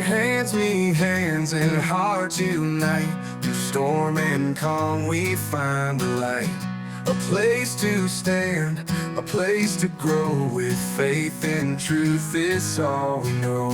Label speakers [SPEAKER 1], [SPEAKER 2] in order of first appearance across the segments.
[SPEAKER 1] hands meet hands and hearts unite. Through storm and calm we find the light. A place to stand, a place to grow. With faith and truth is all we know.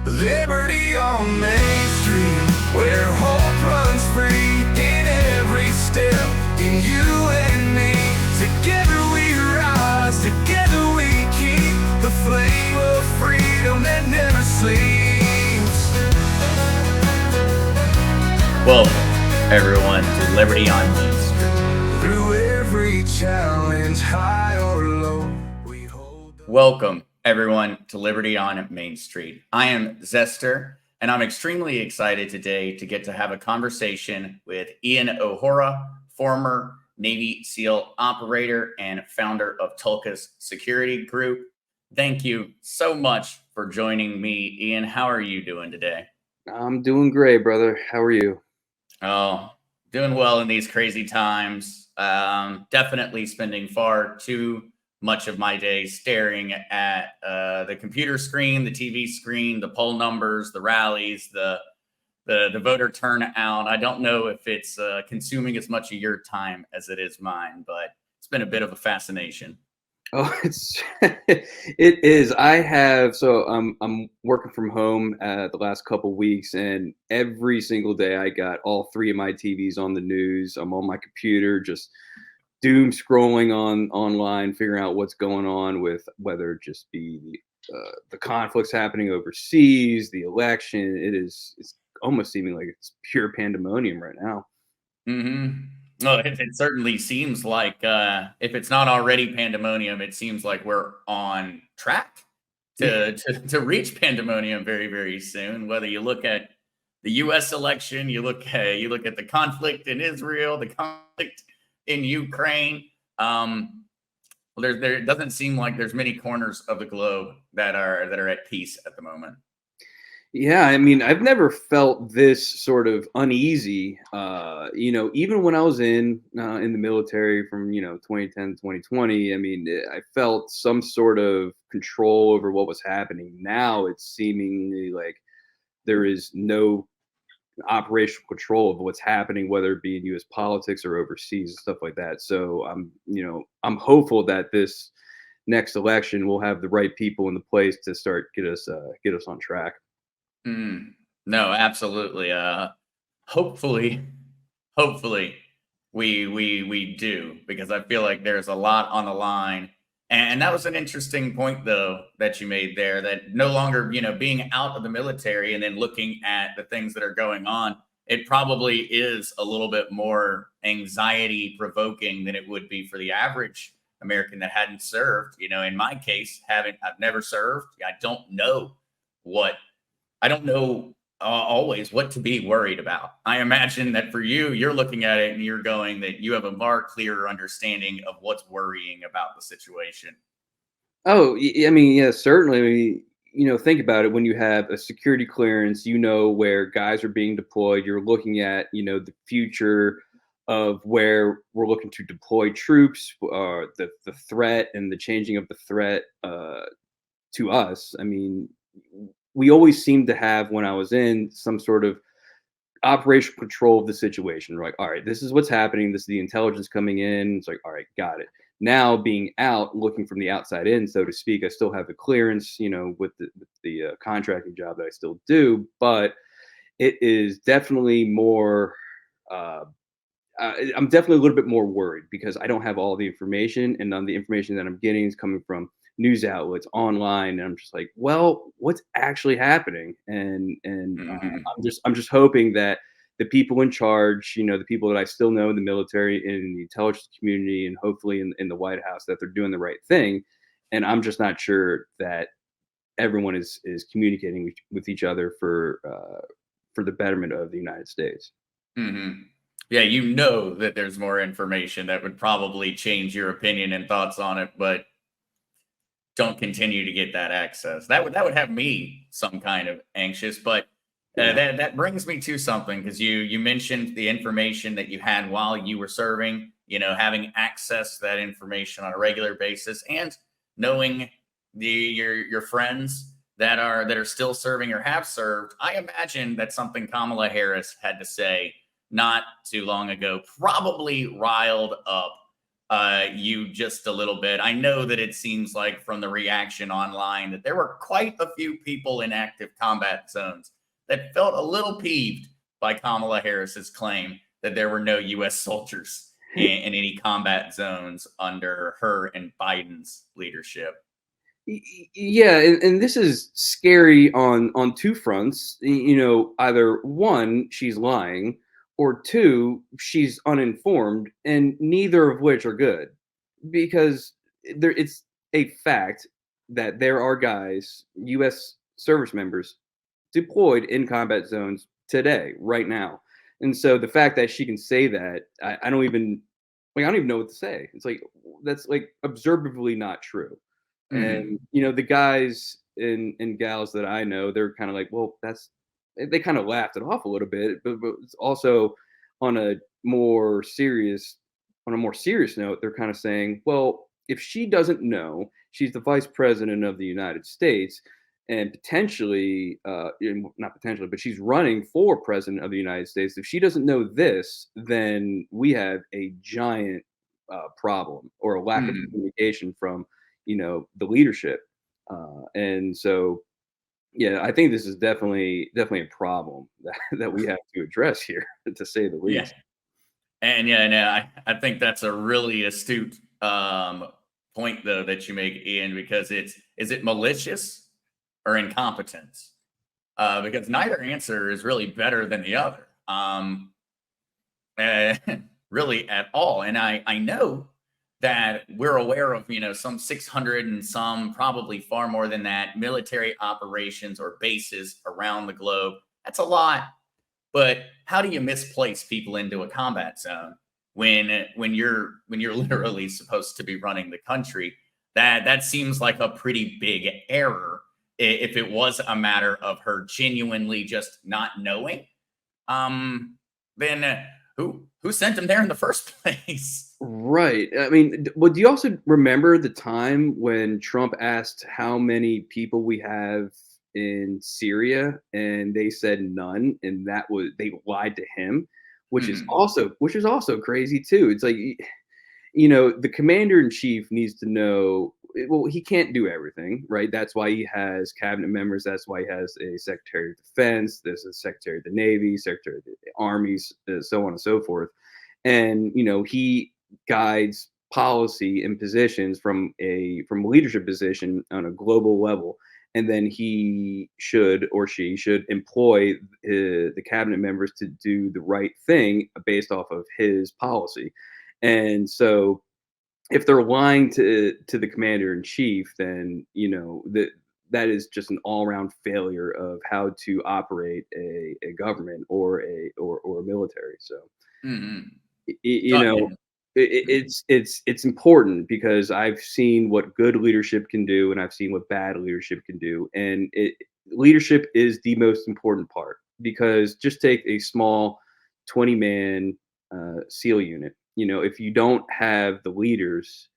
[SPEAKER 1] Liberty on Main Street, where hope runs free. In every step, in you and me. Together we rise, together we keep the flame of freedom that never sleeps.
[SPEAKER 2] Welcome, everyone, to Liberty on Main Street.
[SPEAKER 1] Through every challenge, high or low, we hold.
[SPEAKER 2] Welcome, everyone, to Liberty on Main Street. I am Zester, and I'm extremely excited today to get to have a conversation with Ian Ohora, former Navy SEAL operator and founder of tulkassecuritygroup. Thank you so much for joining me, Ian. How are you doing today?
[SPEAKER 3] I'm doing great, brother. How are you?
[SPEAKER 2] Oh, doing well in these crazy times. Definitely spending far too much of my day staring at the computer screen, the TV screen, the poll numbers, the rallies, the voter turnout. I don't know if it's consuming as much of your time as it is mine, but it's been a bit of a fascination.
[SPEAKER 3] Oh, it is. I'm working from home the last couple weeks, and every single day I got all three of my TVs on the news. I'm on my computer, just doom scrolling online, figuring out what's going on with whether it just be the conflicts happening overseas, the election. It's almost seeming like it's pure pandemonium right now.
[SPEAKER 2] Mm-hmm. No, it certainly seems like if it's not already pandemonium, it seems like we're on track to reach pandemonium very, very soon. Whether you look at the U.S. election, you look at the conflict in Israel, the conflict in Ukraine. There doesn't seem like there's many corners of the globe that are at peace at the moment.
[SPEAKER 3] Yeah, I mean, I've never felt this sort of uneasy. Even when I was in the military from 2010 to 2020, I mean, I felt some sort of control over what was happening. Now it's seemingly like there is no operational control of what's happening, whether it be in U.S. politics or overseas and stuff like that. So I'm hopeful that this next election will have the right people in the place to start get us on track.
[SPEAKER 2] No, absolutely. Hopefully we do, because I feel like there's a lot on the line. And that was an interesting point, though, that you made there, that no longer, being out of the military and then looking at the things that are going on, it probably is a little bit more anxiety provoking than it would be for the average American that hadn't served. In my case, I've never served. I don't know always what to be worried about. I imagine that for you, you're looking at it and you're going that you have a more clearer understanding of what's worrying about the situation.
[SPEAKER 3] Oh, I mean, yeah, certainly. Think about it. When you have a security clearance, where guys are being deployed. You're looking at, the future of where we're looking to deploy troops, the threat and the changing of the threat to us. I mean, we always seem to have, when I was in, some sort of operational control of the situation. We're like, all right, this is what's happening. This is the intelligence coming in. It's like, all right, got it. Now being out, looking from the outside in, so to speak, I still have the clearance, with the contracting job that I still do, but it is definitely more. I'm definitely a little bit more worried because I don't have all the information, and the information that I'm getting is coming from news outlets online, and I'm just like, well, what's actually happening? And I'm just hoping that the people in charge, the people that I still know in the military, in the intelligence community, and hopefully in the White House, that they're doing the right thing. And I'm just not sure that everyone is communicating with each other for the betterment of the United States.
[SPEAKER 2] Mm-hmm. Yeah, that there's more information that would probably change your opinion and thoughts on it, but don't continue to get that access. That would have me some kind of anxious. But that brings me to something, because you mentioned the information that you had while you were serving, having access to that information on a regular basis, and knowing your friends that are still serving or have served, I imagine that's something Kamala Harris had to say not too long ago probably riled up you just a little bit. I know that it seems like from the reaction online that there were quite a few people in active combat zones that felt a little peeved by Kamala Harris's claim that there were no U.S. soldiers in any combat zones under her and Biden's leadership.
[SPEAKER 3] Yeah, and this is scary on two fronts. Either one, she's lying, or two, she's uninformed, and neither of which are good, because it's a fact that there are guys, U.S. service members, deployed in combat zones today, right now. And so the fact that she can say that, I don't even like, I don't even know what to say. It's like, that's like observably not true. And
[SPEAKER 2] Mhm.
[SPEAKER 3] the guys and gals that I know, they're kind of like, well, they kind of laughed it off a little bit, but it's also on a more serious on a more serious note, they're kind of saying, well, if she doesn't know, she's the vice president of the United States, and potentially, not potentially, but she's running for president of the United States. If she doesn't know this, then we have a giant problem, or a lack of
[SPEAKER 2] Mhm.
[SPEAKER 3] communication from the leadership. And so, yeah, I think this is definitely a problem that we have to address here, to say the
[SPEAKER 2] Yeah.
[SPEAKER 3] least.
[SPEAKER 2] And yeah, and I think that's a really astute point though that you make, Ian, because is it malicious or incompetence? Because neither answer is really better than the other. Uh, really at all. And I know that we're aware of, some 600 and some, probably far more than that, military operations or bases around the globe. That's a lot. But how do you misplace people into a combat zone when you're literally supposed to be running the country? That seems like a pretty big error if it was a matter of her genuinely just not knowing. Um, then who sent him there in the first place?
[SPEAKER 3] Right. I mean, well, do you also remember the time when Trump asked how many people we have in Syria, and they said none, and they lied to him,
[SPEAKER 2] Mhm.
[SPEAKER 3] which is also crazy too. It's like, the commander in chief needs to know. Well, he can't do everything, right? That's why he has cabinet members. That's why he has a secretary of defense. There's a secretary of the Navy, secretary of the armies, so on and so forth. And he guides policy and positions from a leadership position on a global level. And then he should, or she should, employ the cabinet members to do the right thing based off of his policy. And so, if they're lying to the commander in chief, then that is just an all around failure of how to operate a government, or a military. So,
[SPEAKER 2] Mhm.
[SPEAKER 3] you
[SPEAKER 2] Oh,
[SPEAKER 3] know,
[SPEAKER 2] and mhm.
[SPEAKER 3] it's important, because I've seen what good leadership can do, and I've seen what bad leadership can do, and leadership is the most important part, because just take a small 20-man SEAL unit. If you don't have the leaders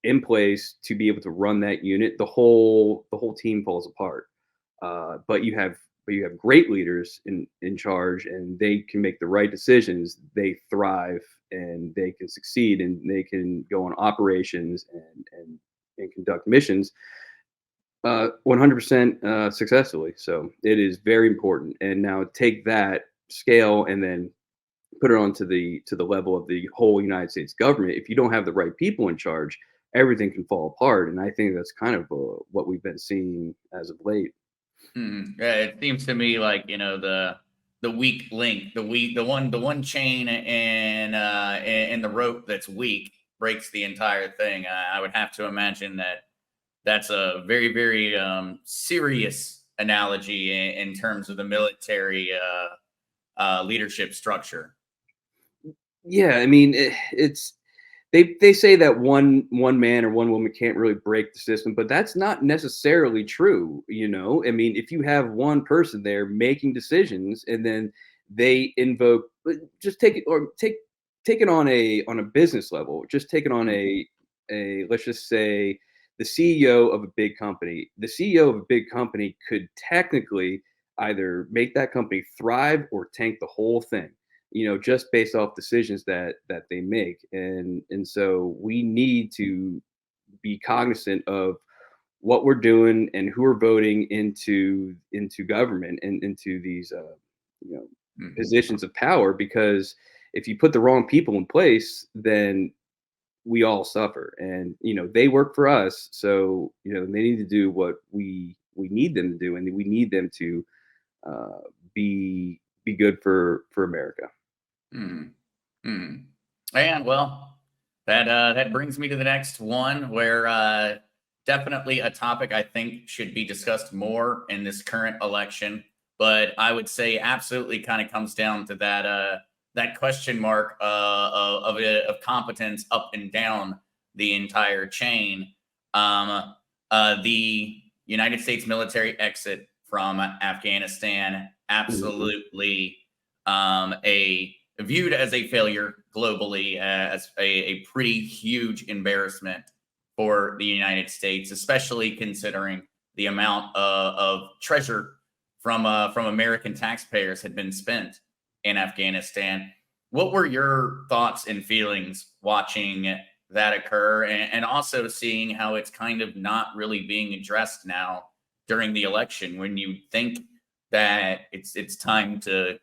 [SPEAKER 3] in place to be able to run that unit, the whole team falls apart. But you have great leaders in charge, and they can make the right decisions. They thrive, and they can succeed, and they can go on operations and conduct missions 100% successfully. So it is very important. And now take that scale and then put it onto the level of the whole United States government. If you don't have the right people in charge, everything can fall apart. And I think that's kind of what we've been seeing as of late.
[SPEAKER 2] Mhm. Yeah, it seems to me like the weak link, the one chain in the rope that's weak breaks the entire thing. I would have to imagine that that's a very very serious analogy in terms of the military leadership structure.
[SPEAKER 3] Yeah, I mean, it's they say that one man or one woman can't really break the system, but that's not necessarily true. I mean, if you have one person there making decisions, and then they invoke, just take it, or take it on a business level. Just take it on
[SPEAKER 2] Mhm.
[SPEAKER 3] a let's just say the CEO of a big company. The CEO of a big company could technically either make that company thrive or tank the whole thing, just based off decisions that they make. And so we need to be cognizant of what we're doing and who we're voting into government and into these you know
[SPEAKER 2] Mhm.
[SPEAKER 3] positions of power, because if you put the wrong people in place, then we all suffer. And they work for us, so they need to do what we need them to do, and we need them to uh, be good for America.
[SPEAKER 2] Mhm. Mhm. And well, that brings me to the next one, where definitely a topic I think should be discussed more in this current election. But I would say absolutely kind of comes down to that question mark of competence up and down the entire chain. The United States military exit from Afghanistan,
[SPEAKER 3] Mhm.
[SPEAKER 2] absolutely a viewed as a failure globally, as a pretty huge embarrassment for the United States, especially considering the amount of treasure from American taxpayers had been spent in Afghanistan. What were your thoughts and feelings watching that occur, and also seeing how it's kind of not really being addressed now during the election, when you think that it's time to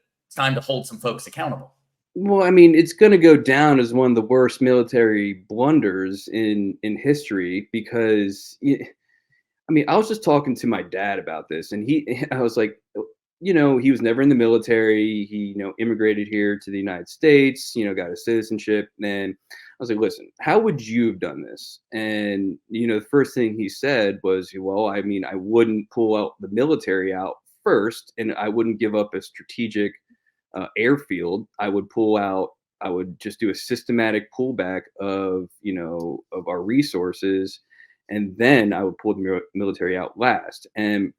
[SPEAKER 2] hold some folks accountable?
[SPEAKER 3] Well, I mean, it's going to go down as one of the worst military blunders in history, because I mean, I was just talking to my dad about this, and I was like, he was never in the military. He, immigrated here to the United States, got his citizenship. And I was like, listen, how would you have done this? And, the first thing he said was, well, I mean, I wouldn't pull out the military out first, and I wouldn't give up a strategic airfield. I would just do a systematic pullback of our resources, and then I would pull the military out last. And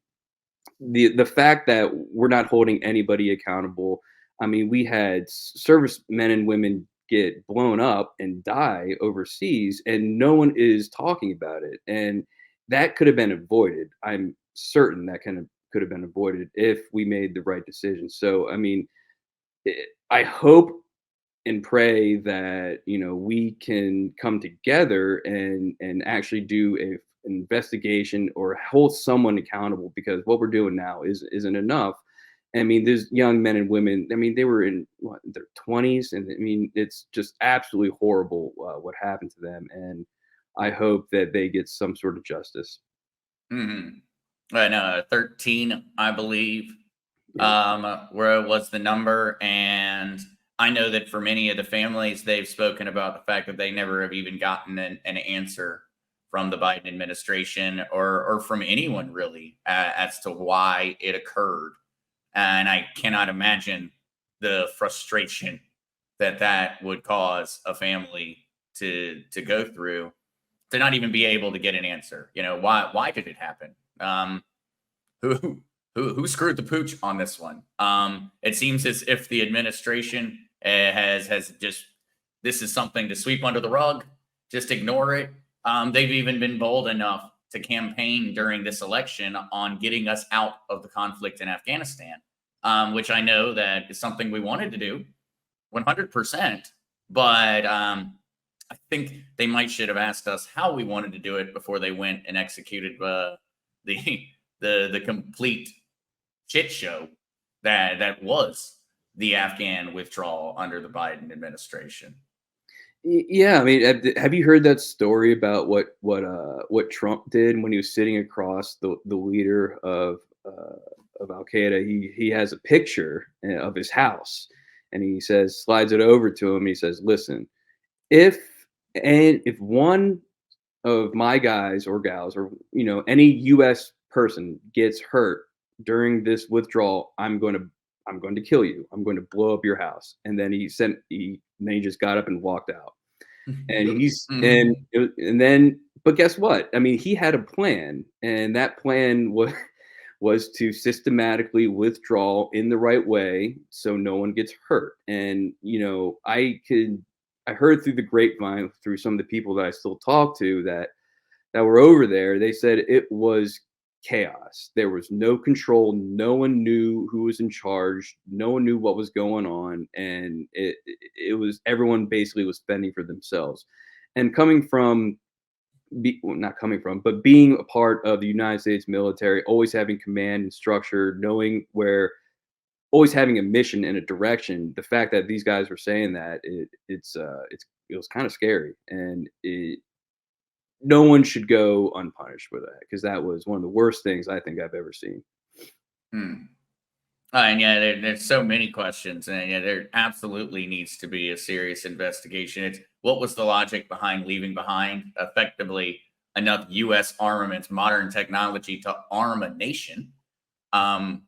[SPEAKER 3] the fact that we're not holding anybody accountable. I mean, we had service men and women get blown up and die overseas, and no one is talking about it. And that could have been avoided. I'm certain that could have been avoided if we made the right decision. So, I mean, I hope and pray that we can come together and actually do an investigation or hold someone accountable, because what we're doing now isn't enough. I mean, there's young men and women. I mean, they were in their 20s, and I mean, it's just absolutely horrible what happened to them. And I hope that they get some sort of justice.
[SPEAKER 2] Mhm. And 13, I believe,
[SPEAKER 3] Yeah.
[SPEAKER 2] where it was the number. And I know that for many of the families, they've spoken about the fact that they never have even gotten an answer from the Biden administration, or from anyone really, as to why it occurred. And I cannot imagine the frustration that would cause a family to go through, to not even be able to get an answer. Why did it happen? Who who screwed the pooch on this one? It seems as if the administration has just, this is something to sweep under the rug, just ignore it. They've even been bold enough to campaign during this election on getting us out of the conflict in Afghanistan, which I know that is something we wanted to do 100%. But I think they might should have asked us how we wanted to do it before they went and executed the the complete shit show that was the Afghan withdrawal under the Biden administration.
[SPEAKER 3] Yeah, I mean, have you heard that story about what Trump did when he was sitting across the leader of Al Qaeda? He has a picture of his house, and he slides it over to him. He says, "Listen, if if one of my guys or gals, or any U.S. person gets hurt during this withdrawal, I'm going to kill you. I'm going to blow up your house." And then he just got up and walked out. And he's and
[SPEAKER 2] Mhm.
[SPEAKER 3] and then but guess what? I mean, he had a plan, and that plan was to systematically withdraw in the right way so no one gets hurt. And I heard through the grapevine, through some of the people that I still talk to, that that were over there, they said it was chaos. There was no control. No one knew who was in charge. No one knew what was going on, and it was everyone basically was fending for themselves. And coming from well, not coming from, but being a part of the United States military, always having command and structure, knowing where, always having a mission and a direction. The fact that these guys were saying that it was kind of scary, and no one should go unpunished for that because that was one of the worst things I think I've ever seen.
[SPEAKER 2] Hmm. And yeah, there's so many questions, and yeah, there absolutely needs to be a serious investigation. It's what was the logic behind leaving behind effectively enough U.S. armaments, modern technology to arm a nation? Um,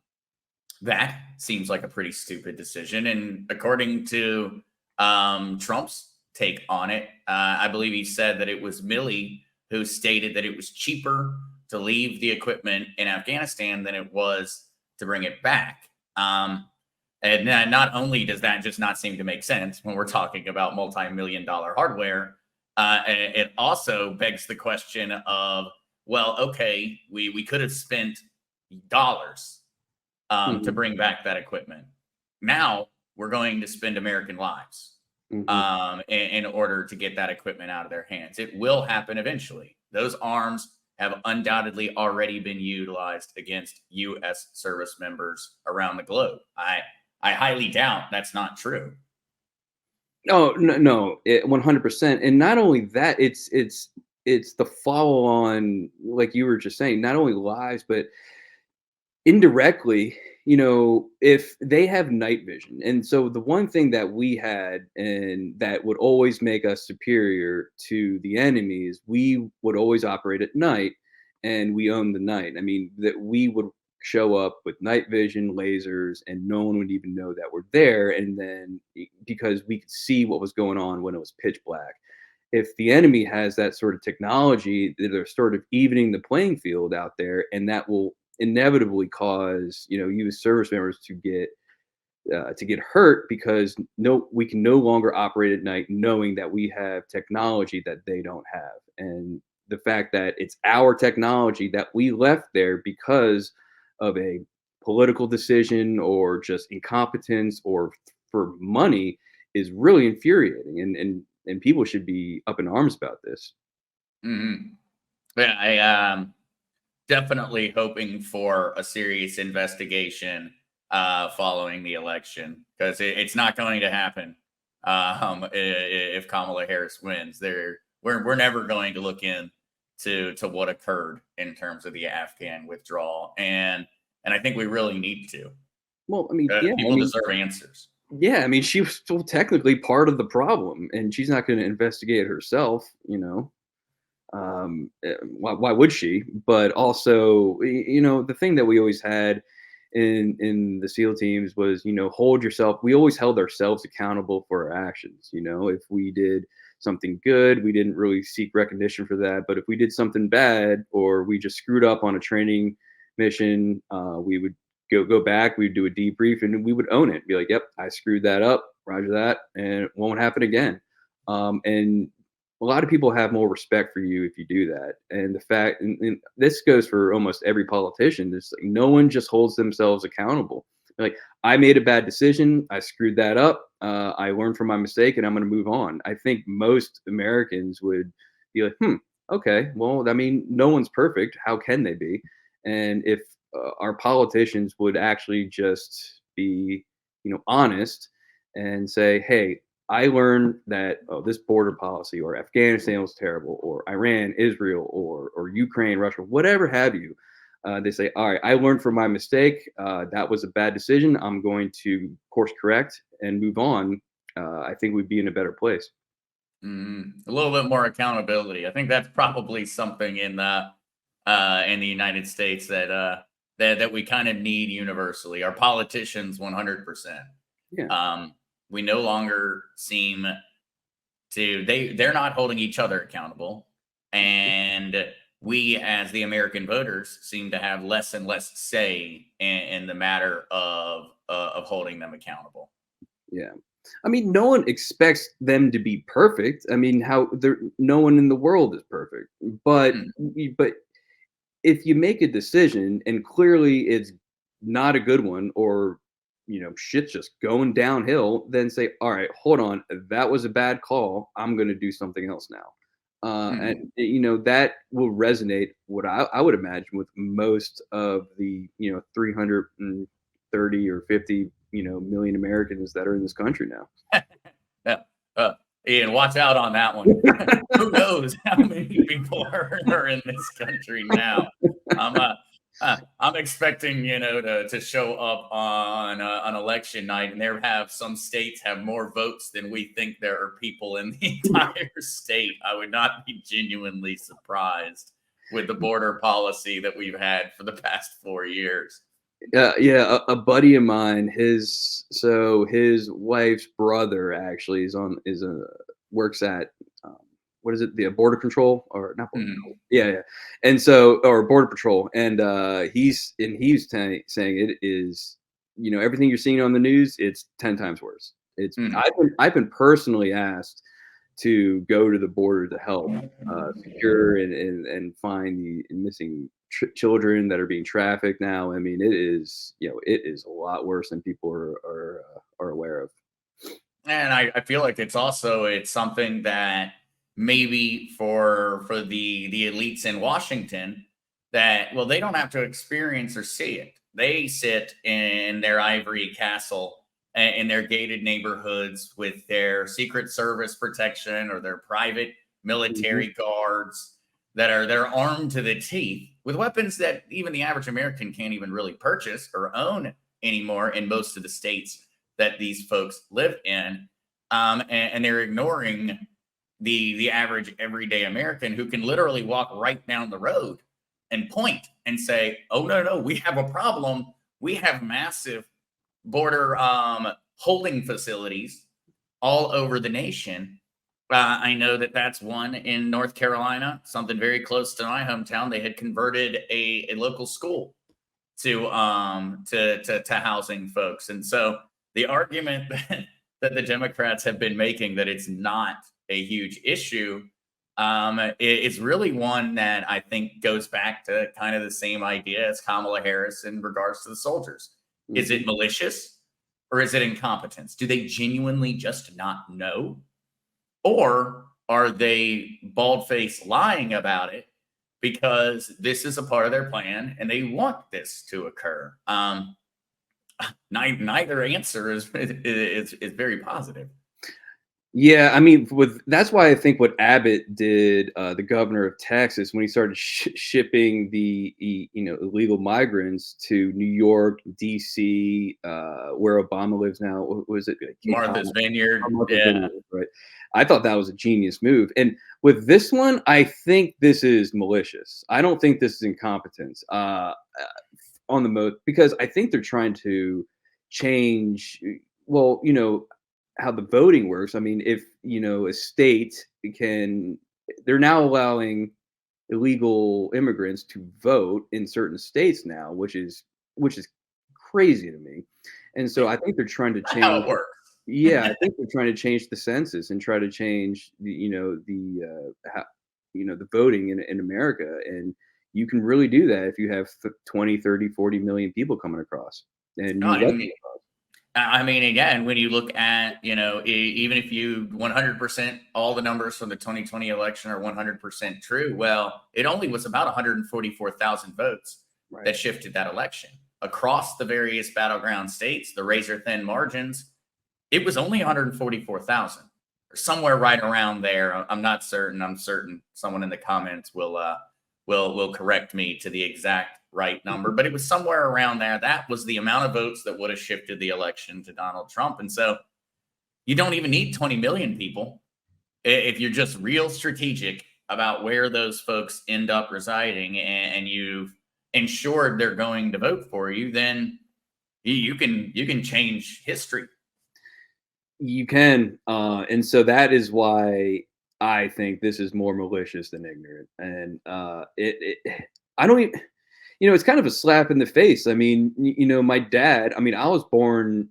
[SPEAKER 2] that seems like a pretty stupid decision. And according to Trump's take on it, I believe he said that it was Milley who stated that it was cheaper to leave the equipment in Afghanistan than it was to bring it back. And not only does that just not seem to make sense when we're talking about multi-million-dollar hardware, it also begs the question of, well, okay, we could have spent dollars to
[SPEAKER 3] Mhm,
[SPEAKER 2] bring back that equipment. Now we're going to spend American lives
[SPEAKER 3] mhm.
[SPEAKER 2] in order to get that equipment out of their hands. It will happen eventually. Those arms have undoubtedly already been utilized against U.S. service members around the globe. I highly doubt that's not true.
[SPEAKER 3] Oh, no, no, 100%. And not only that, it's the follow on, like you were just saying, not only lives, but indirectly, if they have night vision. And so the one thing that we had and that would always make us superior to the enemy is we would always operate at night, and we own the night. I mean, that we would show up with night vision, lasers, and no one would even know that we're there. And then because we could see what was going on when it was pitch black. If the enemy has that sort of technology, they're sort of evening the playing field out there, and that will inevitably cause U.S. service members to get hurt because no, we can no longer operate at night knowing that we have technology that they don't have, and the fact that it's our technology that we left there because of a political decision or just incompetence or for money is really infuriating, and people should be up in arms about this.
[SPEAKER 2] Hmm. Yeah, I definitely hoping for a serious investigation following the election because it's not going to happen if Kamala Harris wins. We're never going to look to what occurred in terms of the Afghan withdrawal, and I think we really need to.
[SPEAKER 3] Well, I mean,
[SPEAKER 2] People deserve answers.
[SPEAKER 3] yeah, I mean, she was still technically part of the problem, and she's not going to investigate herself, why would she? But also, the thing that we always had in the SEAL teams was, hold yourself. We always held ourselves accountable for our actions. If we did something good, we didn't really seek recognition for that. But if we did something bad or we just screwed up on a training mission, we would go back. We'd do a debrief and we would own it. Be like, "Yep, I screwed that up. Roger that, and it won't happen again." And a lot of people have more respect for you if you do that. And the fact, and this goes for almost every politician, it's like no one just holds themselves accountable. Like, I made a bad decision, I screwed that up, I learned from my mistake, and I'm going to move on. I think most Americans would be like, okay, well, I mean, no one's perfect. How can they be? And if our politicians would actually just be, honest and say, hey, I learned that this border policy or Afghanistan was terrible, or Iran, Israel, or Ukraine, Russia, whatever have you. They say, all right, I learned from my mistake. That was a bad decision. I'm going to course correct and move on. I think we'd be in a better place.
[SPEAKER 2] A little bit more accountability. I think that's probably something in the United States that we kind of need universally. Our politicians, 100%.
[SPEAKER 3] Yeah.
[SPEAKER 2] We no longer seem they're not holding each other accountable, and we as the American voters seem to have less and less say in the matter of holding them accountable.
[SPEAKER 3] Yeah. I mean, no one expects them to be perfect. I mean, no one in the world is perfect. But
[SPEAKER 2] Mm,
[SPEAKER 3] but if you make a decision and clearly it's not a good one, or shit's just going downhill, then say, all right, hold on, that was a bad call, I'm going to do something else now. And
[SPEAKER 2] mm.
[SPEAKER 3] that will resonate, what I would imagine, with most of the 330 or 50 million Americans that are in this country now.
[SPEAKER 2] Yeah. Uh, Ian, watch out on that one. Who knows how many people are in this country now? I'm I'm expecting to show up on election night, and there have some states have more votes than we think there are people in the entire state. I would not be genuinely surprised with the border policy that we've had for the past 4 years.
[SPEAKER 3] Yeah, a buddy of mine, his wife's brother actually works at, what is it, the border control, or not border
[SPEAKER 2] Mm,
[SPEAKER 3] control? Yeah, yeah, and so, or border patrol, and saying it is, everything you're seeing on the news, it's 10 times worse.
[SPEAKER 2] mm.
[SPEAKER 3] I've been personally asked to go to the border to help secure and find the missing children that are being trafficked now. I mean, it is a lot worse than people are aware of.
[SPEAKER 2] And I feel like it's something that maybe for the elites in Washington, that, well, they don't have to experience or see it. They sit in their ivory castle, in their gated neighborhoods with their Secret Service protection or their private
[SPEAKER 3] Mhm.
[SPEAKER 2] military guards they're armed to the teeth with weapons that even the average American can't even really purchase or own anymore in most of the states that these folks live in. And they're ignoring the average everyday American, who can literally walk right down the road and point and say, "Oh, no, we have a problem. We have massive border holding facilities all over the nation." I know that that's one in North Carolina, something very close to my hometown. They had converted a local school to housing folks, and so the argument that the Democrats have been making, that it's not a huge issue, is really one that I think goes back to kind of the same idea as Kamala Harris in regards to the soldiers. Is
[SPEAKER 3] Mhm.
[SPEAKER 2] it malicious, or is it incompetence? Do they genuinely just not know? Or are they bald faced lying about it because this is a part of their plan and they want this to occur? Neither answer is very positive.
[SPEAKER 3] Yeah, I mean, with that's why I think what Abbott did, the governor of Texas, when he started shipping illegal migrants to New York, D.C., where Obama lives now. What was it, Cape
[SPEAKER 2] Martha's
[SPEAKER 3] Cod?
[SPEAKER 2] Vineyard,
[SPEAKER 3] Martha's
[SPEAKER 2] yeah.
[SPEAKER 3] Vineyard, right? I thought that was a genius move. And with this one, I think this is malicious. I don't think this is incompetence. On the most, because I think they're trying to change. Well, how the voting works. I mean, if a state can, they're now allowing illegal immigrants to vote in certain states now, which is crazy to me. And so I think they're trying to
[SPEAKER 2] How
[SPEAKER 3] change.
[SPEAKER 2] it works.
[SPEAKER 3] Yeah, I think they're trying to change the census and try to change the voting in America. And you can really do that if you have 20, 30, 40 million people coming across, and
[SPEAKER 2] No,
[SPEAKER 3] you let
[SPEAKER 2] and
[SPEAKER 3] them.
[SPEAKER 2] I mean, again, when you look at, even if you 100% all the numbers from the 2020 election are 100% true, well, it only was about 144,000 votes
[SPEAKER 3] Right.
[SPEAKER 2] that shifted that election across the various battleground states, the razor thin margins. It was only 144,000, or somewhere right around there. I'm not certain. I'm certain someone in the comments will correct me to the exact right number, but it was somewhere around there. That was the amount of votes that would have shifted the election to Donald Trump. And so you don't even need 20 million people. If you're just real strategic about where those folks end up residing, and you've ensured they're going to vote for you, then you can change history.
[SPEAKER 3] You can, and so that is why I think this is more malicious than ignorant. And I don't even, it's kind of a slap in the face. I mean, my dad. I mean, I was born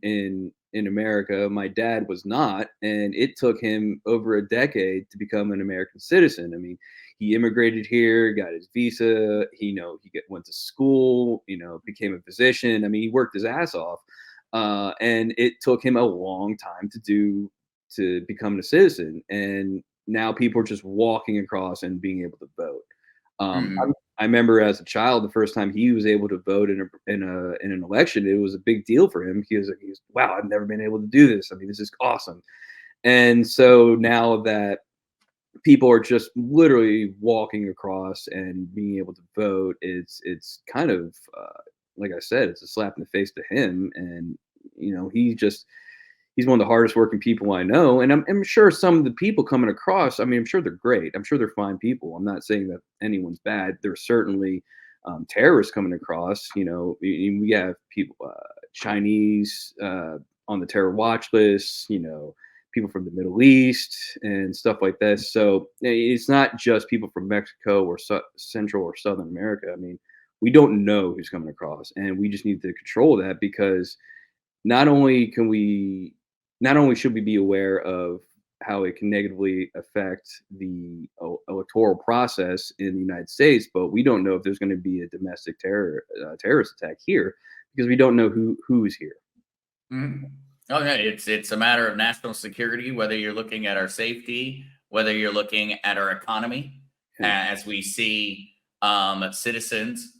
[SPEAKER 3] in America. My dad was not, and it took him over a decade to become an American citizen. I mean, he immigrated here, got his visa. Went to school. Became a physician. I mean, he worked his ass off, and it took him a long time to become a citizen. And now people are just walking across and being able to vote.
[SPEAKER 2] Mhm.
[SPEAKER 3] I remember as a child, the first time he was able to vote in an election, it was a big deal for him. He was wow, I've never been able to do this. I mean, this is awesome. And so now that people are just literally walking across and being able to vote, it's kind of like I said, it's a slap in the face to him. And he's one of the hardest working people I know. And I'm sure some of the people coming across, I mean, I'm sure they're great. I'm sure they're fine people. I'm not saying that anyone's bad. There's certainly terrorists coming across. We have people, Chinese on the terror watch list, people from the Middle East and stuff like this. So it's not just people from Mexico or Central or Southern America. I mean, we don't know who's coming across, and we just need to control that, because not only can we not only should we be aware of how it can negatively affect the electoral process in the United States, but we don't know if there's going to be a domestic terrorist attack here, because we don't know who's here.
[SPEAKER 2] Mhm. Oh, yeah, it's a matter of national security, whether you're looking at our safety, whether you're looking at our economy,
[SPEAKER 3] Yeah.
[SPEAKER 2] as we see citizens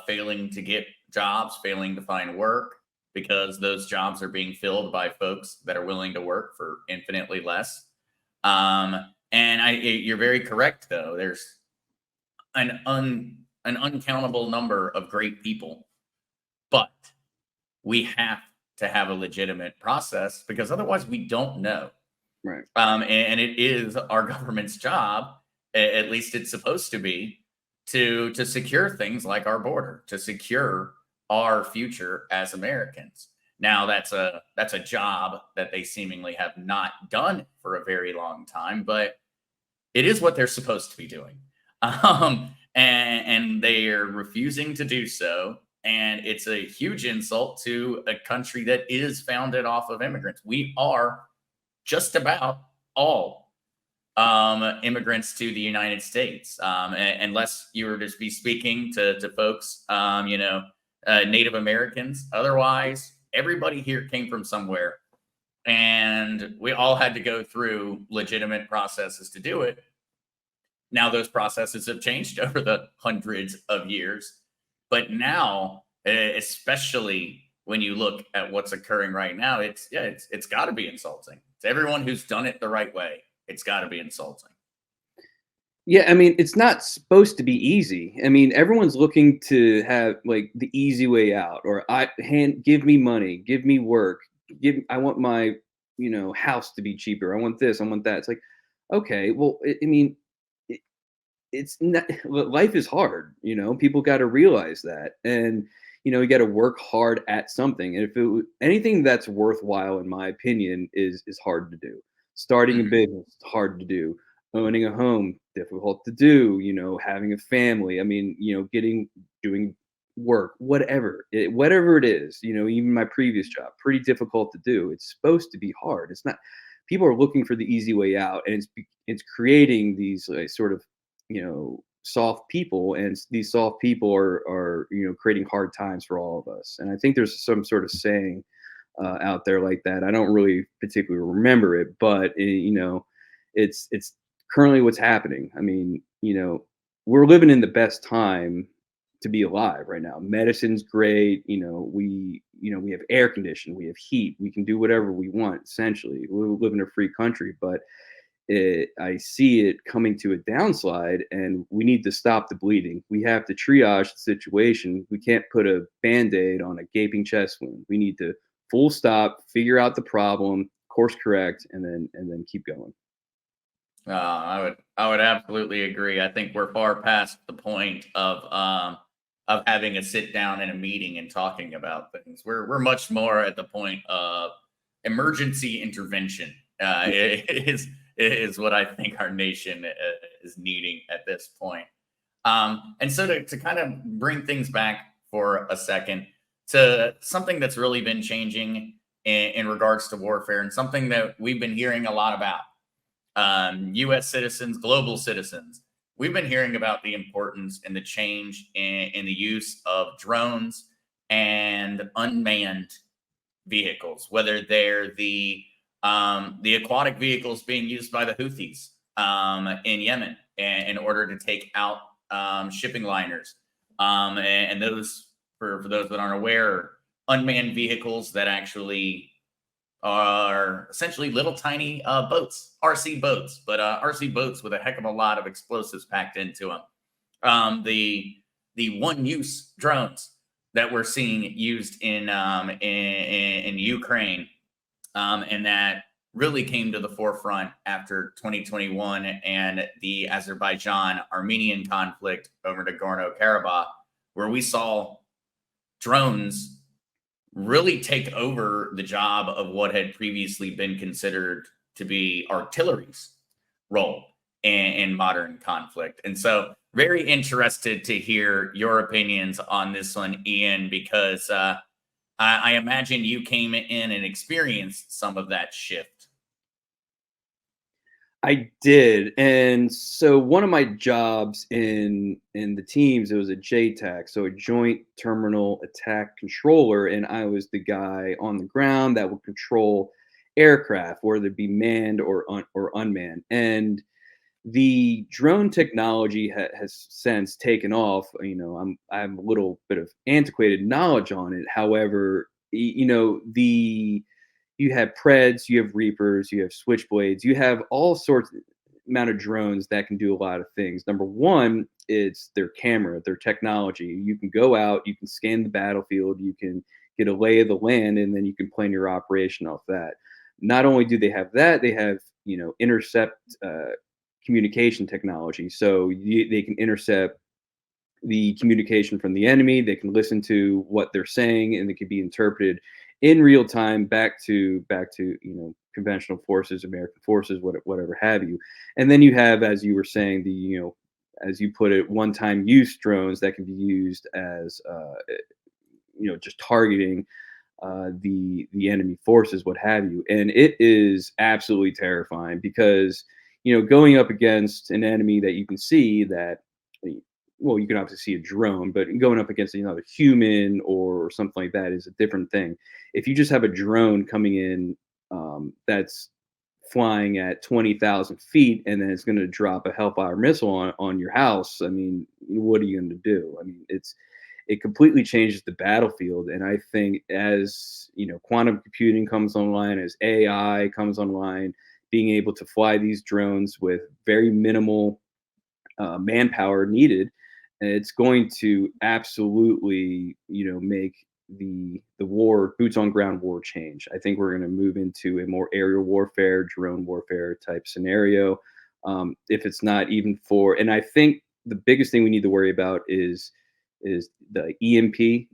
[SPEAKER 2] failing to get jobs, failing to find work because those jobs are being filled by folks that are willing to work for infinitely less. You're very correct, though. There's an uncountable number of great people, but we have to have a legitimate process because otherwise we don't know.
[SPEAKER 3] Right.
[SPEAKER 2] And it is our government's job, at least it's supposed to be, to secure things like our border, to secure our future as Americans. Now that's a job that they seemingly have not done for a very long time, but it is what they're supposed to be doing. And they are refusing to do so. And it's a huge insult to a country that is founded off of immigrants. We are just about all immigrants to the United States, unless you were to be speaking to folks, Native Americans. Otherwise, everybody here came from somewhere, and we all had to go through legitimate processes to do it. Now those processes have changed over the hundreds of years, but now, especially when you look at what's occurring right now, it's got to be insulting to everyone who's done it the right way. It's got to be insulting.
[SPEAKER 3] Yeah, I mean, it's not supposed to be easy. I mean, everyone's looking to have like the easy way out, or give me money, give me work, I want my, house to be cheaper. I want this, I want that. It's like, okay, well, I mean, it, it's not, life is hard, people got to realize that. And, you got to work hard at something. And if anything that's worthwhile, in my opinion, is hard to do. Starting a
[SPEAKER 2] Mhm.
[SPEAKER 3] business, hard to do. Owning a home, difficult to do. Having a family. I mean, doing work, whatever it is. Even my previous job, pretty difficult to do. It's supposed to be hard. It's not. People are looking for the easy way out, and it's creating these like, sort of, soft people, and these soft people are creating hard times for all of us. And I think there's some sort of saying out there like that. I don't really particularly remember it, but it's currently what's happening. I mean, we're living in the best time to be alive right now. Medicine's great. We have air conditioning, we have heat, we can do whatever we want. Essentially, we live in a free country, but I see it coming to a downslide, and we need to stop the bleeding. We have to triage the situation. We can't put a band-aid on a gaping chest wound. We need to full stop, figure out the problem, course correct, and then keep going.
[SPEAKER 2] I would absolutely agree. I think we're far past the point of having a sit down in a meeting and talking about things. We're much more at the point of emergency intervention. Is what I think our nation is needing at this point. And so to kind of bring things back for a second to something that's really been changing in regards to warfare, and something that we've been hearing a lot about. U.S. citizens, global citizens. We've been hearing about the importance and the change in the use of drones and unmanned vehicles, whether they're the aquatic vehicles being used by the Houthis in Yemen in order to take out shipping liners, and those, for those that aren't aware, unmanned vehicles that actually are essentially little tiny boats, RC boats, but RC boats with a heck of a lot of explosives packed into them. The one-use drones that we're seeing used in Ukraine, and that really came to the forefront after 2021 and the Azerbaijan-Armenian conflict over Nagorno-Karabakh, where we saw drones really take over the job of what had previously been considered to be artillery's role in modern conflict. And so very interested to hear your opinions on this one, Ian, because I imagine you came in and experienced some of that shift.
[SPEAKER 3] I did. And so one of my jobs in the teams, it was a JTAC, so a Joint Terminal Attack Controller, and I was the guy on the ground that would control aircraft, whether it be manned or unmanned. And the drone technology has since taken off. I have a little bit of antiquated knowledge on it. However, you have Preds, you have Reapers, you have Switchblades, you have all sorts of amount of drones that can do a lot of things. Number one, it's their camera, their technology. You can go out, you can scan the battlefield, you can get a lay of the land, and then you can plan your operation off that. Not only do they have that, they have intercept communication technology. So they can intercept the communication from the enemy. They can listen to what they're saying, and it can be interpreted in real time back to conventional forces, American forces, whatever have you. And then you have, as you were saying, as you put it, one-time use drones that can be used as just targeting the enemy forces, what have you. And it is absolutely terrifying because going up against an enemy that you can see that, well, you can obviously see a drone, but going up against another human or something like that is a different thing. If you just have a drone coming in that's flying at 20,000 feet and then it's going to drop a Hellfire missile on your house, I mean, what are you going to do? I mean, it completely changes the battlefield. And I think as quantum computing comes online, as AI comes online, being able to fly these drones with very minimal manpower needed, it's going to absolutely, make the war, boots on ground war change. I think we're going to move into a more aerial warfare, drone warfare type scenario. If it's not even and I think the biggest thing we need to worry about is the EMP,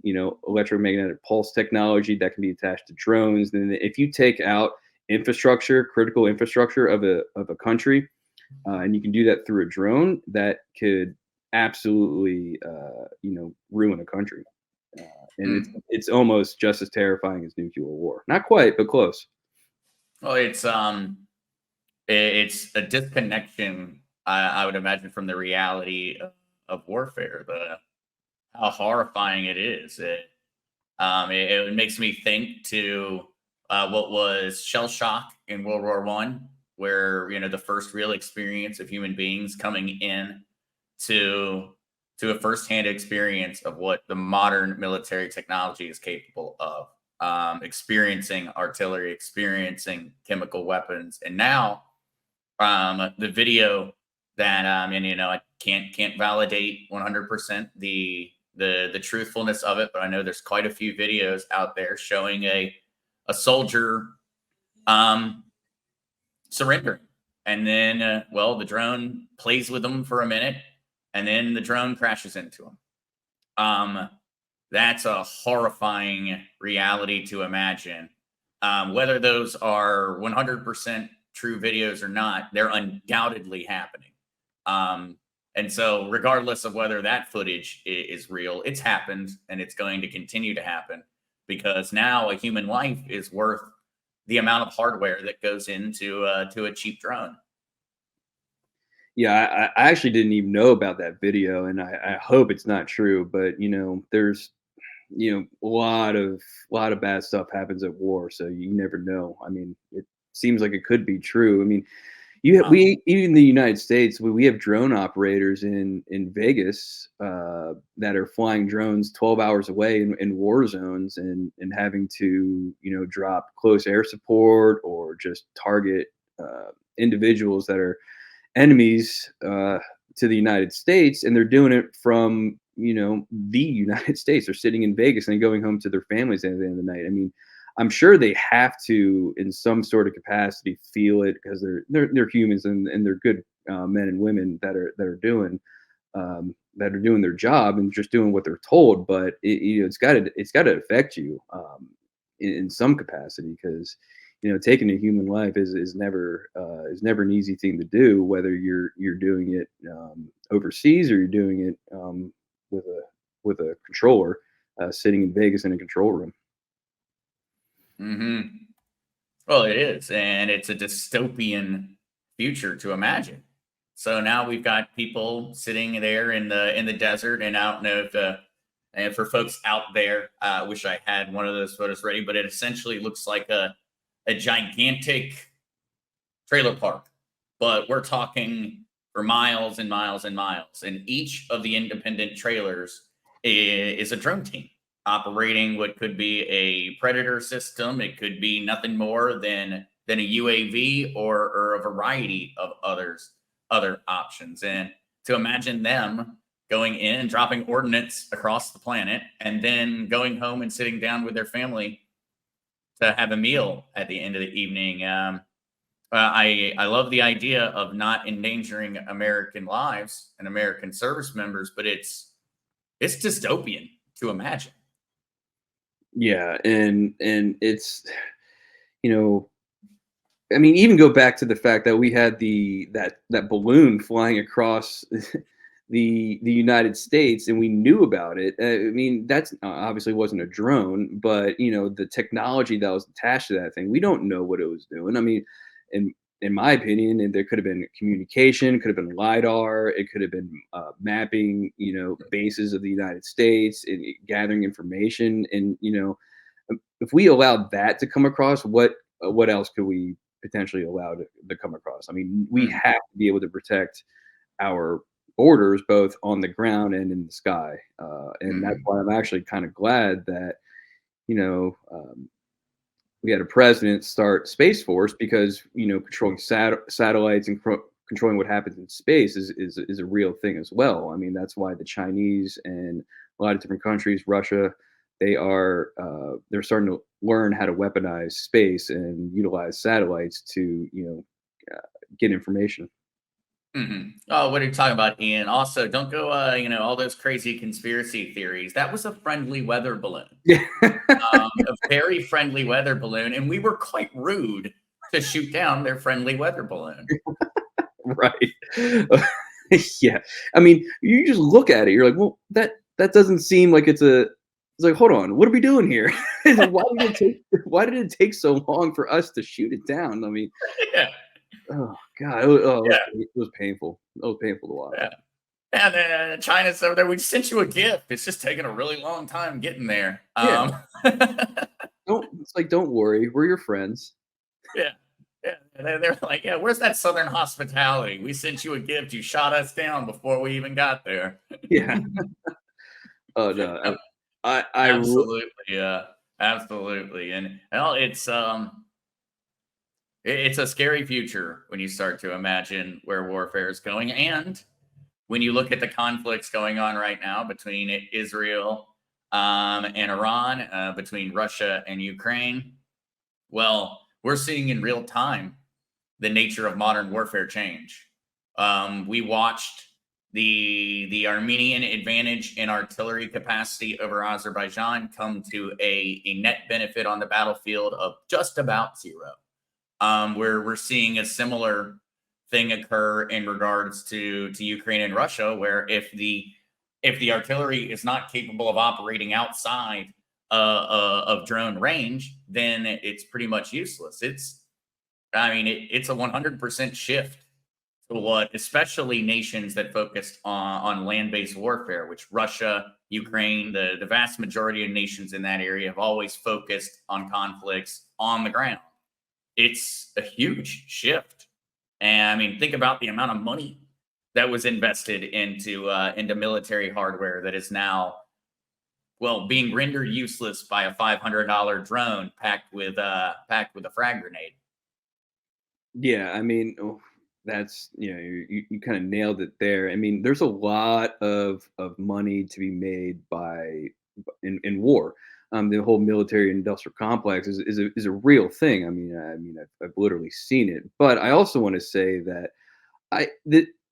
[SPEAKER 3] electromagnetic pulse technology that can be attached to drones. And if you take out critical infrastructure of a country, and you can do that through a drone, that could absolutely, ruin a country. And it's almost just as terrifying as nuclear war. Not quite, but close.
[SPEAKER 2] Well, it's a disconnection, I would imagine, from the reality of warfare. How horrifying it is. It makes me think to what was shell shock in World War I, where the first real experience of human beings coming in to a firsthand experience of what the modern military technology is capable of, experiencing artillery, experiencing chemical weapons, and now the video that I can't validate 100% the truthfulness of it, but I know there's quite a few videos out there showing a soldier surrendering, and then the drone plays with them for a minute, and then the drone crashes into him. That's a horrifying reality to imagine. Whether those are 100% true videos or not, they're undoubtedly happening. And so regardless of whether that footage is real, it's happened, and it's going to continue to happen, because now a human life is worth the amount of hardware that goes into to a cheap drone.
[SPEAKER 3] Yeah, I actually didn't even know about that video, and I hope it's not true. But there's a lot of bad stuff happens at war, so you never know. I mean, it seems like it could be true. I mean,
[SPEAKER 2] Huh.
[SPEAKER 3] we even in the United States, we have drone operators in Vegas that are flying drones 12 hours away in war zones and having to drop close air support or just target individuals that are enemies to the United States, and they're doing it from the United States. They're sitting in Vegas and going home to their families at the end of the night. I mean, I'm sure they have to, in some sort of capacity, feel it because they're humans and they're good men and women that are doing their job and just doing what they're told. But it's got to affect you in some capacity because taking a human life is never an easy thing to do, whether you're doing it overseas or you're doing it with a controller sitting in Vegas in a control room.
[SPEAKER 2] Hmm. Well, it is, and it's a dystopian future to imagine. So now we've got people sitting there in the desert, and I don't know if and for folks out there, I wish I had one of those photos ready, but it essentially looks like a gigantic trailer park, but we're talking for miles and miles and miles. And each of the independent trailers is a drone team operating what could be a predator system. It could be nothing more than a UAV or a variety of other options. And to imagine them going in and dropping ordnance across the planet and then going home and sitting down with their family to have a meal at the end of the evening. I love the idea of not endangering American lives and American service members, but it's dystopian to imagine.
[SPEAKER 3] Yeah, and it's you know I mean, even go back to the fact that we had that balloon flying across the United States, and we knew about it. I mean, that's obviously wasn't a drone, but the technology that was attached to that thing, we don't know what it was doing. I mean, in in my opinion, and there could have been communication, could have been lidar, it could have been mapping, bases of the United States and gathering information, and if we allowed that to come across, what else could we potentially allow to come across? I mean, we
[SPEAKER 2] Mm,
[SPEAKER 3] have to be able to protect our borders both on the ground and in the sky, and that's
[SPEAKER 2] mhm,
[SPEAKER 3] why I'm actually kind of glad that you know um, we had a president start Space Force because controlling satellites and controlling what happens in space is a real thing as well. I mean, that's why the Chinese and a lot of different countries, Russia, they're starting to learn how to weaponize space and utilize satellites to get information.
[SPEAKER 2] mhm. Oh, what are you talking about, Ian? Also, don't go, all those crazy conspiracy theories. That was a friendly weather balloon,
[SPEAKER 3] Yeah.
[SPEAKER 2] a very friendly weather balloon, and we were quite rude to shoot down their friendly weather balloon.
[SPEAKER 3] Right. Yeah. I mean, you just look at it, you're like, well, that doesn't seem like it's like, hold on, what are we doing here? Why did it take so long for us to shoot it down? I mean,
[SPEAKER 2] Yeah,
[SPEAKER 3] oh god, it
[SPEAKER 2] yeah,
[SPEAKER 3] was painful. It was painful to watch.
[SPEAKER 2] yeah. And then China's over there. We sent you a gift. It's just taking a really long time getting there.
[SPEAKER 3] Yeah. Don't worry, we're your friends.
[SPEAKER 2] Yeah. Yeah. And they're like, yeah, where's that Southern hospitality? We sent you a gift. You shot us down before we even got there.
[SPEAKER 3] Yeah. Oh no. I
[SPEAKER 2] Absolutely. Yeah. Absolutely. And well, it's a scary future when you start to imagine where warfare is going. And when you look at the conflicts going on right now between Israel and Iran, between Russia and Ukraine, well, we're seeing in real time the nature of modern warfare change. We watched the Armenian advantage in artillery capacity over Azerbaijan come to a net benefit on the battlefield of just about zero. Where we're seeing a similar thing occur in regards to Ukraine and Russia, where if the artillery is not capable of operating outside of drone range, then it's pretty much useless. It's a 100% shift to what, especially nations that focused on land-based warfare, which Russia, Ukraine, the vast majority of nations in that area have always focused on conflicts on the ground. It's a huge shift. And I mean, think about the amount of money that was invested into military hardware that is now, well, being rendered useless by a $500 drone packed with a frag grenade.
[SPEAKER 3] Yeah, I mean, that's you kind of nailed it there. I mean, there's a lot of money to be made in war. The whole military industrial complex is a real thing. I've literally seen it. But I also want to say that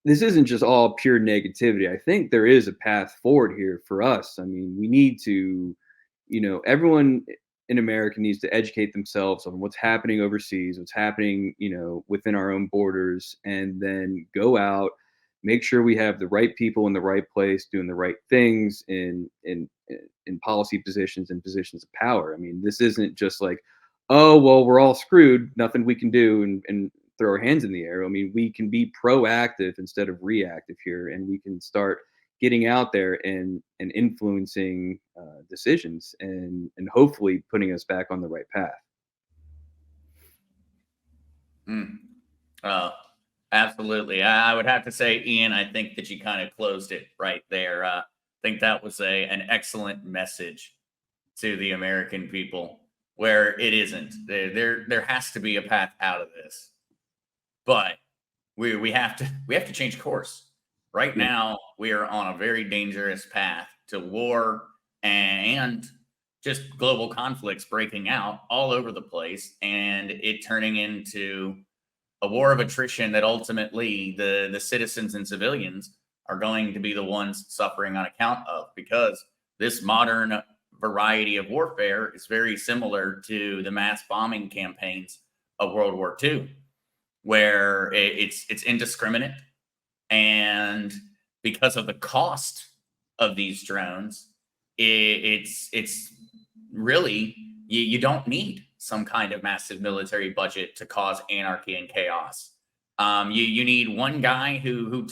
[SPEAKER 3] this isn't just all pure negativity. I think there is a path forward here for us. I mean, we need to, everyone in America needs to educate themselves on what's happening overseas, what's happening, within our own borders, and then go out, make sure we have the right people in the right place doing the right things in policy positions and positions of power. I mean, this isn't just like, oh well, we're all screwed, nothing we can do, and throw our hands in the air. I mean, we can be proactive instead of reactive here, and we can start getting out there and influencing decisions and hopefully putting us back on the right path.
[SPEAKER 2] Mm. Oh, absolutely. I would have to say, Ian, I think that you kind of closed it right there. I think that was an excellent message to the American people, where it isn't. There has to be a path out of this, but we have to change course. Right
[SPEAKER 3] Yeah.
[SPEAKER 2] now, we are on a very dangerous path to war and just global conflicts breaking out all over the place, and it turning into a war of attrition that ultimately the citizens and civilians are going to be the ones suffering on account of, because this modern variety of warfare is very similar to the mass bombing campaigns of World War II, where it's indiscriminate, and because of the cost of these drones, it's really, you don't need some kind of massive military budget to cause anarchy and chaos. You need one guy who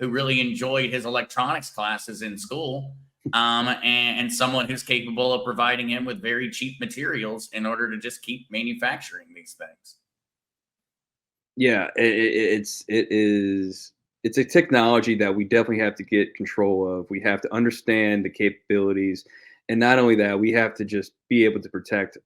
[SPEAKER 2] really enjoyed his electronics classes in school, and someone who's capable of providing him with very cheap materials in order to just keep manufacturing these things.
[SPEAKER 3] Yeah, it's a technology that we definitely have to get control of. We have to understand the capabilities, and not only that, we have to just be able to protect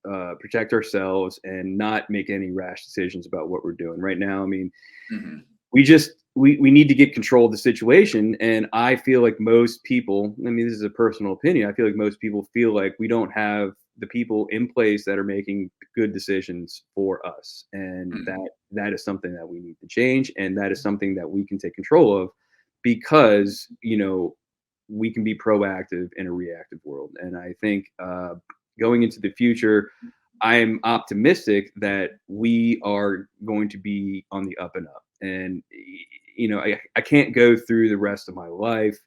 [SPEAKER 3] ourselves and not make any rash decisions about what we're doing right now. I mean,
[SPEAKER 2] Mhm.
[SPEAKER 3] we need to get control of the situation, and I feel like most people, I mean, this is a personal opinion, I feel like most people feel like we don't have the people in place that are making good decisions for us, and
[SPEAKER 2] Mhm.
[SPEAKER 3] that is something that we need to change, and that is something that we can take control of, because we can be proactive in a reactive world. And I think going into the future, I'm optimistic that we are going to be on the up and up. And I can't go through the rest of my life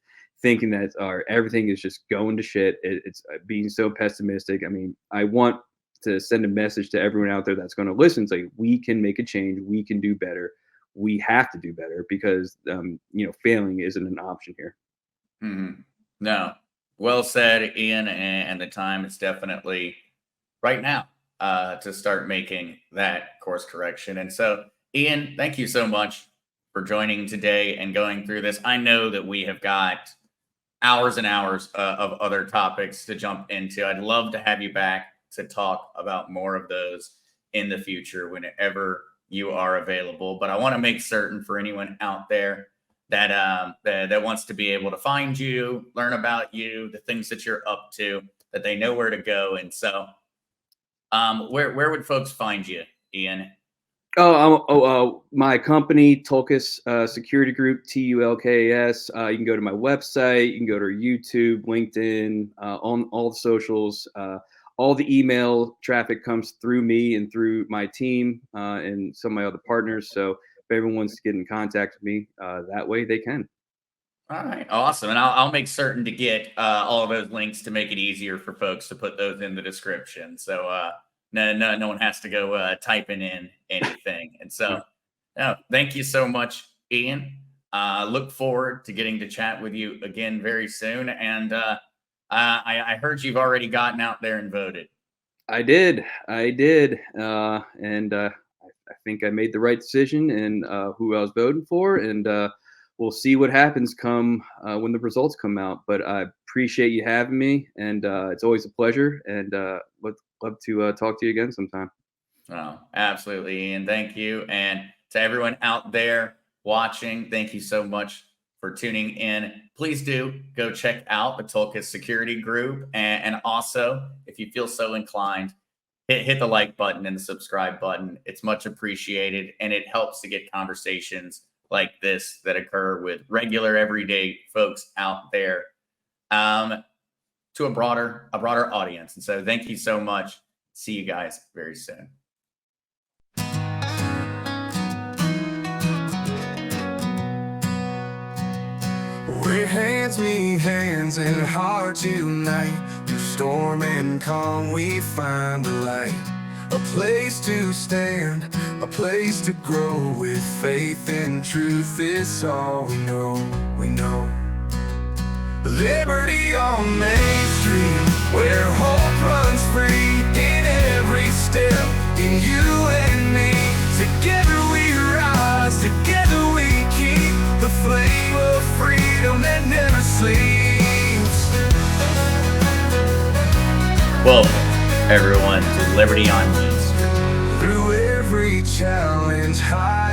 [SPEAKER 3] thinking that everything is just going to shit. It's being so pessimistic. I mean, I want to send a message to everyone out there that's going to listen. It's like, we can make a change. We can do better. We have to do better, because failing isn't an option here.
[SPEAKER 2] Mhm. No. Well said, Ian, and the time is definitely right now to start making that course correction. And so, Ian, thank you so much for joining today and going through this. I know that we have got hours and hours of other topics to jump into. I'd love to have you back to talk about more of those in the future whenever you are available. But I want to make certain, for anyone out there that wants to be able to find you, learn about you, the things that you're up to, that they know where to go. And so, where would folks find you, Ian?
[SPEAKER 3] My company, Tulkas Security Group, TULKAS. You can go to my website. You can go to YouTube, LinkedIn, on all the socials. All the email traffic comes through me and through my team, and some of my other partners. So if everyone wants to get in contact with me, that way they can.
[SPEAKER 2] All right, awesome. And I'll make certain to get all of those links to make it easier for folks to put those in the description. So no one has to go typing in anything. And so, no, thank you so much, Ian. Look forward to getting to chat with you again very soon. And I heard you've already gotten out there and voted.
[SPEAKER 3] I did, and I think I made the right decision in who I was voting for, and we'll see what happens come when the results come out. But I appreciate you having me, and it's always a pleasure. And would love to talk to you again sometime.
[SPEAKER 2] Oh, absolutely, Ian. Thank you. And to everyone out there watching, thank you so much for tuning in. Please do go check out the Tulkas Security Group. And also, if you feel so inclined, hit the like button and the subscribe button. It's much appreciated. And it helps to get conversations like this that occur with regular, everyday folks out there to a broader audience. And so thank you so much. See you guys very soon.
[SPEAKER 1] Where hands meet hands and hearts unite, through storm and calm we find the light. A place to stand, a place to grow, with faith and truth is all we know. Liberty on Main Street, where hope runs free in every step, in you and me. Together we rise, together we keep the flame of freedom that never sleeps.
[SPEAKER 2] Welcome, everyone, to Liberty on Main Street.
[SPEAKER 1] Through every challenge, high